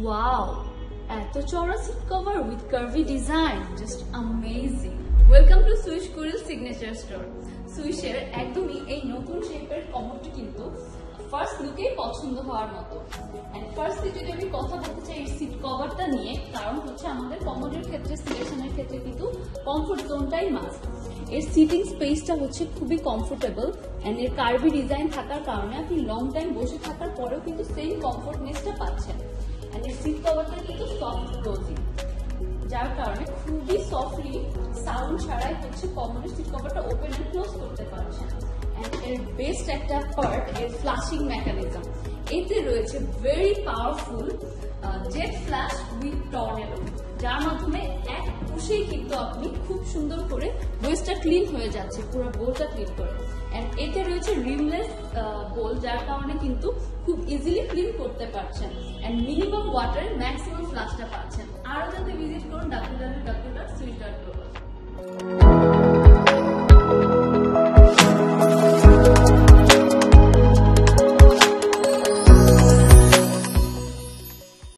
Wow, এত চওড়া seat cover with curvy design, just amazing. Welcome to সুইশ কুরিল সিগনেচার স্টোর। সুইশের একদমই এই নতুন শেপের কমোডটি কিন্তু ফার্স্ট লুকেই পছন্দ হওয়ার মতো। এন্ড ফার্স্টলি যদি আমি কথা বলতে চাই এই সিট কভারটা নিয়ে, কারণ হচ্ছে আমাদের কমোডের ক্ষেত্রে, সিলেকশনের ক্ষেত্রে কিন্তু কমফোর্ট জোনটাই মাস্ট। এর সিটিং স্পেসটা হচ্ছে খুবই কমফোর্টেবল এন্ড এর কার্ভি ডিজাইন থাকার কারণে আপনি লং টাইম বসে থাকার পরেও কিন্তু সেম কমফোর্টনেসটা পাচ্ছেন। এন্ড এর সিট কভারটা কিন্তু সফট ক্লোজিং, যার কারণে খুবই সফটলি সাউন্ড ছাড়াই হচ্ছে কমনের সিট কভারটা ওপেন এন্ড ক্লোজ করতে পারছেন। এন্ড এর বেস্ট একটা পার্ট এর ফ্ল্যাশিং মেকানিজম। এতে রয়েছে very powerful jet flash with tornado, যার মাধ্যমে এক পুশেই কিন্তু আপনি খুব সুন্দর করে ওয়েস্টটা ক্লিন হয়ে যাচ্ছে, পুরো বোলটা ক্লিন করে। এন্ড এতে রয়েছে রিমলেস বোল, যার কারণে কিন্তু খুব ইজিলি ক্লিন করতে পারছেন। এন্ড মিনিমাম ওয়াটারে ম্যাক্সিমাম ফ্লাশটা পাচ্ছেন। আরো যাতে ভিজিট করুন